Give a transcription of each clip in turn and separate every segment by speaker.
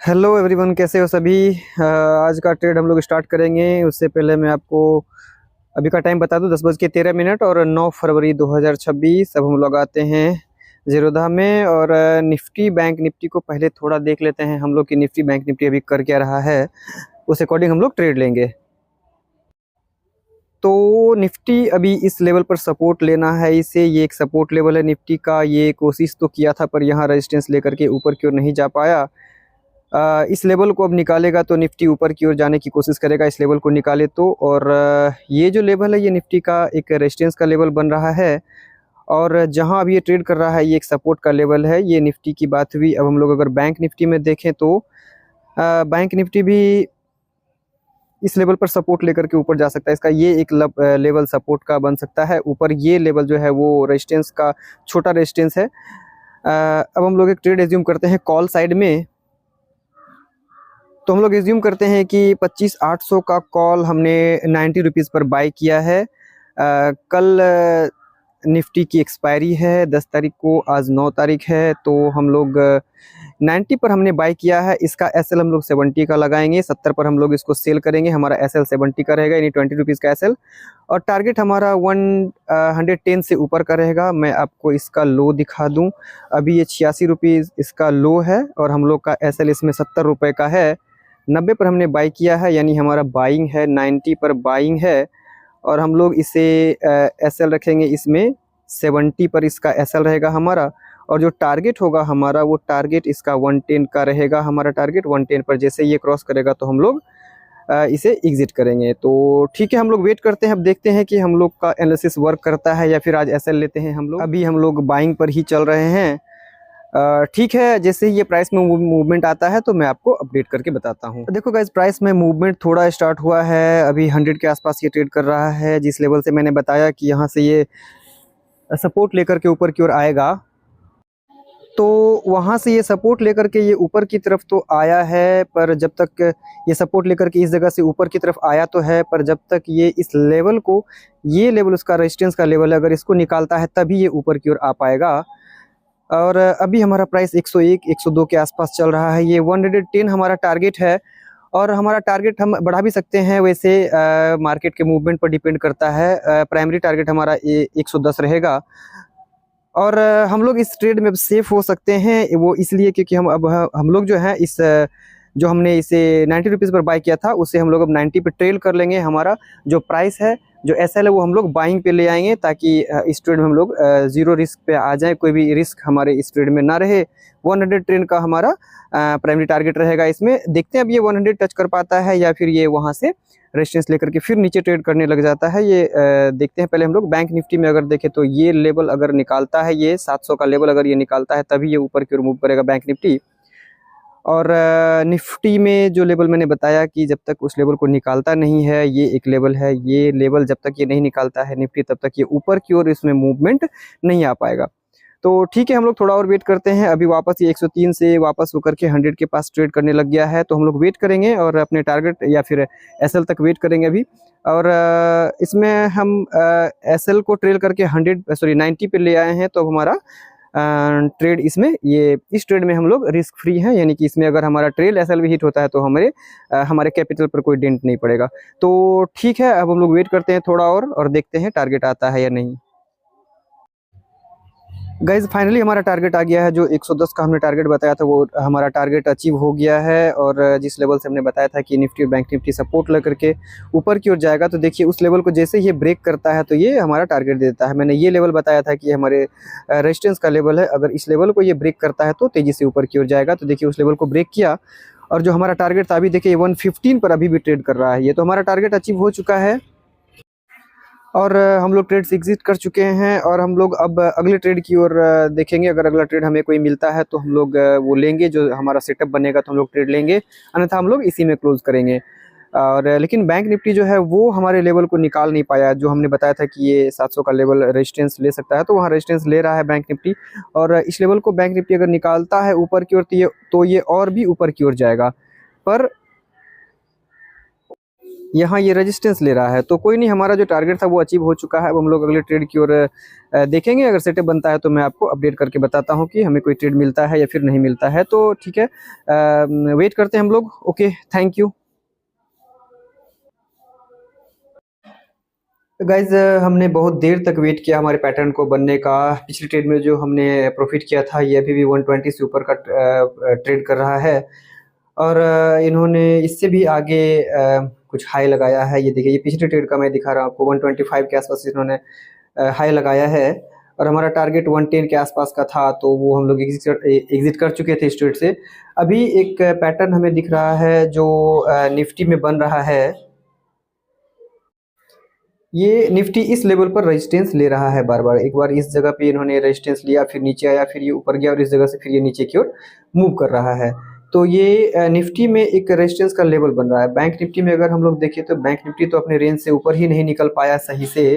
Speaker 1: Hello everyone, कैसे हो सभी। आज का ट्रेड हम लोग स्टार्ट करेंगे। उससे पहले मैं आपको अभी का टाइम बता दूं, 10:13 और 9 फरवरी 2026। अब हम लोग आते हैं जीरोधा में और निफ्टी बैंक निफ्टी को पहले थोड़ा देख लेते हैं हम लोग कि निफ्टी बैंक निफ्टी अभी कर क्या रहा है। उस अकॉर्डिंग हम लोग ट्रेड लेंगे। तो निफ्टी अभी इस लेवल पर सपोर्ट लेना है इसे। ये एक सपोर्ट लेवल है निफ्टी का। ये कोशिश तो किया था पर यहाँ रेजिस्टेंस लेकर के ऊपर की ओर नहीं जा पाया। इस लेवल को अब निकालेगा तो निफ्टी ऊपर की ओर जाने की कोशिश करेगा। इस लेवल को निकाले तो, और ये जो लेवल है ये निफ्टी का एक रेजिस्टेंस का लेवल बन रहा है। और जहां अब ये ट्रेड कर रहा है ये एक सपोर्ट का लेवल है। ये निफ्टी की बात हुई। अब हम लोग अगर बैंक निफ्टी में देखें तो बैंक निफ्टी भी इस लेवल पर सपोर्ट लेकर के ऊपर जा सकता है। इसका ये एक लेवल सपोर्ट का बन सकता है। ऊपर ये लेवल जो है वो रेजिस्टेंस का छोटा रेजिस्टेंस है। अब हम लोग एक ट्रेड एज्यूम करते हैं कॉल साइड में। तो हम लोग एज्यूम करते हैं कि 25,800 का कॉल हमने 90 रुपीज़ पर बाय किया है। कल निफ्टी की एक्सपायरी है 10 तारीख को, आज 9 तारीख है। तो हम लोग 90 पर हमने बाय किया है। इसका एसएल हम लोग 70 का लगाएंगे। 70 पर हम लोग इसको सेल करेंगे। हमारा एसएल 70 का रहेगा, यानी 20 रुपीज़ का एसएल। और टारगेट हमारा 110 से ऊपर का रहेगा। मैं आपको इसका लो दिखा दूं। अभी ये 86 रुपीज़ इसका लो है और हम लोग का एसएल इसमें 70 रुपये का है। 90 पर हमने बाई किया है, यानी हमारा बाइंग है। 90 पर बाइंग है और हम लोग इसे एसएल रखेंगे इसमें 70 पर। इसका एसएल रहेगा हमारा। और जो टारगेट होगा हमारा वो टारगेट इसका 110 का रहेगा। हमारा टारगेट 110 पर जैसे ये क्रॉस करेगा तो हम लोग इसे एग्जिट करेंगे। तो ठीक है, हम लोग वेट करते हैं। अब देखते हैं कि हम लोग का एनालिसिस वर्क करता है या फिर आज एसएल लेते हैं हम लोग। अभी हम लोग बाइंग पर ही चल रहे हैं। ठीक है, जैसे ही ये प्राइस में मूवमेंट आता है तो मैं आपको अपडेट करके बताता हूँ। देखो गाइस, प्राइस में मूवमेंट थोड़ा स्टार्ट हुआ है। अभी 100 के आसपास ये ट्रेड कर रहा है। जिस लेवल से मैंने बताया कि यहाँ से ये सपोर्ट लेकर के ऊपर की ओर आएगा, तो वहाँ से ये सपोर्ट लेकर के ये ऊपर की तरफ तो आया है। पर जब तक ये सपोर्ट लेकर के इस जगह से ऊपर की तरफ आया तो है, पर जब तक ये इस लेवल को, ये लेवल उसका रेजिस्टेंस का लेवल है, अगर इसको निकालता है तभी ये ऊपर की ओर आ पाएगा। और अभी हमारा प्राइस 101 102 के आसपास चल रहा है। ये 110 हमारा टारगेट है और हमारा टारगेट हम बढ़ा भी सकते हैं। वैसे मार्केट के मूवमेंट पर डिपेंड करता है। प्राइमरी टारगेट हमारा 110 रहेगा। और हम लोग इस ट्रेड में अब सेफ हो सकते हैं। वो इसलिए क्योंकि हम लोग जो है इस जो हमने इसे 90 रुपीज़ पर बाय किया था उसे हम लोग अब 90 पे ट्रेल कर लेंगे। हमारा जो प्राइस है, जो एसएल है, वो हम लोग बाइंग पे ले आएंगे ताकि इस ट्रेड में हम लोग जीरो रिस्क पे आ जाए। कोई भी रिस्क हमारे इस ट्रेड में ना रहे। 100 ट्रेड का हमारा प्राइमरी टारगेट रहेगा। इसमें देखते हैं अब ये 100 टच कर पाता है या फिर ये वहाँ से रेजिस्टेंस लेकर के फिर नीचे ट्रेड करने लग जाता है। ये देखते हैं। पहले हम लोग बैंक निफ्टी में अगर देखें तो ये लेवल अगर निकालता है, ये 700 का लेवल अगर ये निकालता है तभी ये ऊपर की ओर मूव करेगा बैंक निफ्टी। और निफ्टी में जो लेवल मैंने बताया कि जब तक उस लेवल को निकालता नहीं है, ये एक लेवल है, ये लेवल जब तक ये नहीं निकालता है निफ्टी, तब तक ये ऊपर की ओर इसमें मूवमेंट नहीं आ पाएगा। तो ठीक है, हम लोग थोड़ा और वेट करते हैं। अभी वापस ये 103 से वापस होकर के 100 के पास ट्रेड करने लग गया है। तो हम लोग वेट करेंगे और अपने टारगेट या फिर एसएल तक वेट करेंगे अभी। और इसमें हम एसएल को ट्रेल करके 90 पे ले आए हैं। तो हमारा ट्रेड इसमें, ये इस ट्रेड में हम लोग रिस्क फ्री हैं, यानी कि इसमें अगर हमारा ट्रेल एसएल भी हिट होता है तो हमारे कैपिटल पर कोई डेंट नहीं पड़ेगा। तो ठीक है, अब हम लोग वेट करते हैं थोड़ा और देखते हैं टारगेट आता है या नहीं। गाइज फाइनली हमारा टारगेट आ गया है। जो 110 का हमने टारगेट बताया था वो हमारा टारगेट अचीव हो गया है। और जिस लेवल से हमने बताया था कि निफ्टी और बैंक निफ्टी सपोर्ट लेकर के ऊपर की ओर जाएगा, तो देखिए उस लेवल को जैसे ये ब्रेक करता है तो ये हमारा टारगेट देता है। मैंने ये लेवल बताया था कि हमारे रेजिस्टेंस का लेवल है। अगर इस लेवल को ये ब्रेक करता है तो तेज़ी से ऊपर की ओर जाएगा। तो देखिए उस लेवल को ब्रेक किया और जो हमारा टारगेट था, अभी देखिए 115 पर अभी भी ट्रेड कर रहा है। ये तो हमारा टारगेट अचीव हो चुका है और हम लोग ट्रेड्स एग्जिट कर चुके हैं। और हम लोग अब अगले ट्रेड की ओर देखेंगे। अगर अगला ट्रेड हमें कोई मिलता है तो हम लोग वो लेंगे। जो हमारा सेटअप बनेगा तो हम लोग ट्रेड लेंगे, अन्यथा हम लोग इसी में क्लोज करेंगे। और लेकिन बैंक निफ्टी जो है वो हमारे लेवल को निकाल नहीं पाया। जो हमने बताया था कि ये 700 का लेवल रेजिस्टेंस ले सकता है, तो वहाँ रेजिस्टेंस ले रहा है बैंक निफ्टी। और इस लेवल को बैंक निफ्टी अगर निकालता है ऊपर की ओर तो ये और भी ऊपर की ओर जाएगा। पर यहाँ ये रेजिस्टेंस ले रहा है। तो कोई नहीं, हमारा जो टारगेट था वो अचीव हो चुका है। अब हम लोग अगले ट्रेड की ओर देखेंगे। अगर सेटअप बनता है तो मैं आपको अपडेट करके बताता हूँ कि हमें कोई ट्रेड मिलता है या फिर नहीं मिलता है। तो ठीक है, वेट करते हैं हम लोग। Okay, thank you guys. हमने बहुत देर तक वेट किया हमारे पैटर्न को बनने का। पिछली ट्रेड में जो हमने प्रॉफिट किया था, ये अभी भी 120 से ऊपर का ट्रेड कर रहा है। और इन्होंने इससे भी आगे कुछ हाई लगाया है। ये देखिए, ये पिछले ट्रेड का मैं दिखा रहा हूँ आपको। 125 के आसपास इन्होंने हाई लगाया है और हमारा टारगेट 110 के आसपास का था। तो वो हम लोग एग्जिट कर चुके थे इस ट्रेड से। अभी एक पैटर्न हमें दिख रहा है जो निफ्टी में बन रहा है। ये निफ्टी इस लेवल पर रेजिस्टेंस ले रहा है बार बार। एक बार इस जगह पे इन्होंने रेजिस्टेंस लिया, फिर नीचे आया, फिर ये ऊपर गया और इस जगह से फिर ये नीचे की ओर मूव कर रहा है। तो ये निफ्टी में एक रेजिस्टेंस का लेवल बन रहा है। बैंक निफ्टी में अगर हम लोग देखें तो बैंक निफ्टी तो अपने रेंज से ऊपर ही नहीं निकल पाया सही से।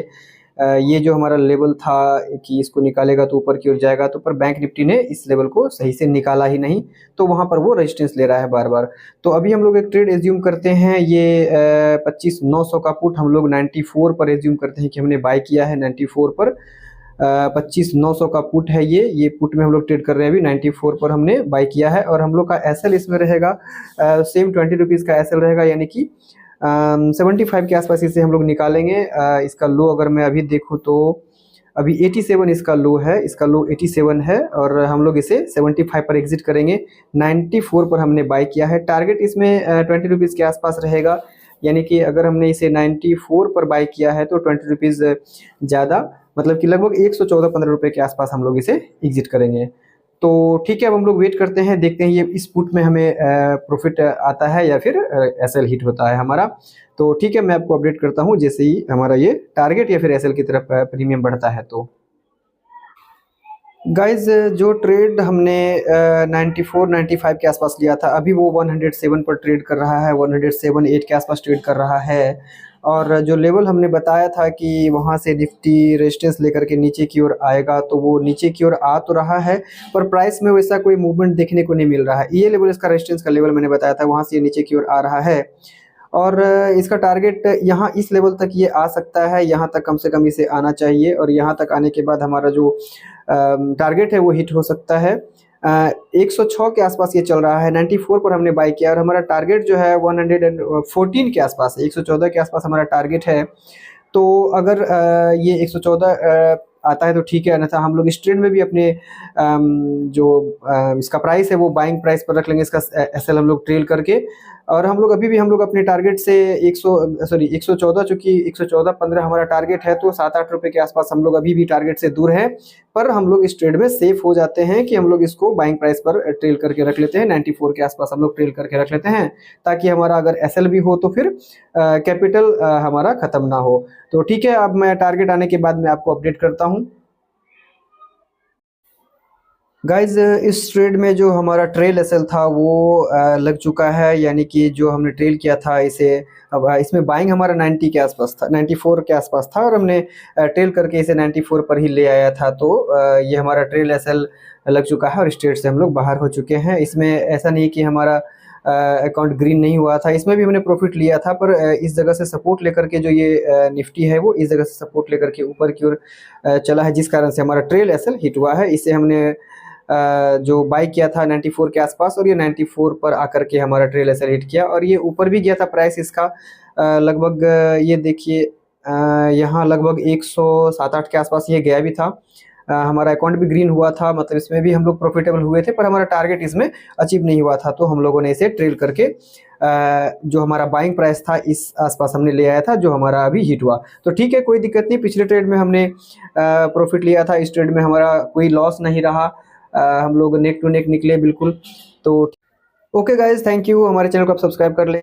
Speaker 1: ये जो हमारा लेवल था कि इसको निकालेगा तो ऊपर की ओर जाएगा, तो पर बैंक निफ्टी ने इस लेवल को सही से निकाला ही नहीं। तो वहाँ पर वो रेजिस्टेंस ले रहा है बार बार। तो अभी हम लोग एक ट्रेड एज्यूम करते हैं। ये 25,900 का पुट हम लोग 94 पर एज्यूम करते हैं कि हमने बाय किया है। 94 पर 25,900 का पुट है। ये पुट में हम लोग ट्रेड कर रहे हैं। अभी 94 पर हमने बाय किया है और हम लोग का एसएल इसमें रहेगा सेम 20 रुपीज़ का एसएल रहेगा, यानी कि 75 के आसपास इसे हम लोग निकालेंगे। इसका लो अगर मैं अभी देखूँ तो अभी 87 इसका लो है। इसका लो 87 है और हम लोग इसे 75 पर एग्जिट करेंगे। 94 पर हमने बाय किया है। टारगेट इसमें 20 रुपीज़ के आसपास रहेगा, यानी कि अगर हमने इसे 94 पर बाय किया है तो 20 रुपीज़ ज़्यादा, मतलब कि लगभग 114-15 रुपये के आसपास हम लोग इसे एग्जिट करेंगे। तो ठीक है, अब हम लोग वेट करते हैं, देखते हैं ये इस पुट में हमें प्रॉफिट आता है या फिर एसएल हिट होता है हमारा। तो ठीक है, मैं आपको अपडेट करता हूँ जैसे ही हमारा ये टारगेट या फिर एसएल की तरफ प्रीमियम बढ़ता है। तो गाइज, जो ट्रेड हमने 94-95 के आसपास लिया था, अभी वो 107 पर ट्रेड कर रहा है। 107.8 के आसपास ट्रेड कर रहा है। और जो लेवल हमने बताया था कि वहाँ से निफ्टी रेजिस्टेंस लेकर के नीचे की ओर आएगा, तो वो नीचे की ओर आ तो रहा है, पर प्राइस में वैसा कोई मूवमेंट देखने को नहीं मिल रहा है। ये लेवल इसका रेजिस्टेंस का लेवल मैंने बताया था, वहाँ से ये नीचे की ओर आ रहा है। और इसका टारगेट यहाँ इस लेवल तक ये आ सकता है। यहाँ तक कम से कम इसे आना चाहिए और यहाँ तक आने के बाद हमारा जो टारगेट है वो हिट हो सकता है। 106 के आसपास ये चल रहा है। 94 पर हमने बाय किया और हमारा टारगेट जो है 114 के आसपास है। 114 के आसपास हमारा टारगेट है। तो अगर ये 114 आता है तो ठीक है, अन्यथा हम लोग इस ट्रेड में भी अपने जो इसका प्राइस है वो बाइंग प्राइस पर रख लेंगे, इसका एसएल हम लोग ट्रेल करके। और हम लोग अभी भी हम लोग अपने टारगेट से 114, चूँकि 114.15 हमारा टारगेट है, तो 7-8 रुपये के आसपास हम लोग अभी भी टारगेट से दूर हैं। पर हम लोग इस ट्रेड में सेफ हो जाते हैं कि हम लोग इसको बाइंग प्राइस पर ट्रेल करके रख लेते हैं। 94 के आसपास हम लोग ट्रेल करके रख लेते हैं, ताकि हमारा अगर एसएल भी हो तो फिर कैपिटल हमारा ख़त्म ना हो। तो ठीक है, अब मैं टारगेट आने के बाद मैं आपको अपडेट करता हूँ। गाइज, इस ट्रेड में जो हमारा ट्रेल एसएल था वो लग चुका है, यानी कि जो हमने ट्रेल किया था इसे, अब इसमें बाइंग हमारा 90 के आसपास था, 94 के आसपास था और हमने ट्रेल करके इसे 94 पर ही ले आया था। तो ये हमारा ट्रेल एसएल लग चुका है और इस ट्रेड से हम लोग बाहर हो चुके हैं। इसमें ऐसा नहीं कि हमारा अकाउंट ग्रीन नहीं हुआ था, इसमें भी हमने प्रॉफिट लिया था। पर इस जगह से सपोर्ट लेकर के जो ये निफ्टी है वो इस जगह से सपोर्ट लेकर के ऊपर की ओर चला है, जिस कारण से हमारा ट्रेल एसएल हिट हुआ है। इसे हमने जो बाई किया था 94 के आसपास और ये 94 पर आकर के हमारा ट्रेल एसएल हिट किया और ये ऊपर भी गया था प्राइस इसका। लगभग ये देखिए, यहाँ लगभग 107-8 के आसपास ये गया भी था। हमारा अकाउंट भी ग्रीन हुआ था, मतलब इसमें भी हम लोग प्रॉफिटेबल हुए थे, पर हमारा टारगेट इसमें अचीव नहीं हुआ था। तो हम लोगों ने इसे ट्रेल करके जो हमारा बाइंग प्राइस था इस आसपास हमने ले आया था, जो हमारा अभी हिट हुआ। तो ठीक है, कोई दिक्कत नहीं। पिछले ट्रेड में हमने प्रॉफिट लिया था, इस ट्रेड में हमारा कोई लॉस नहीं रहा। हम लोग नेक टू नेक निकले बिल्कुल। तो ओके गाइज, थैंक यू। हमारे चैनल को आप सब्सक्राइब कर ले।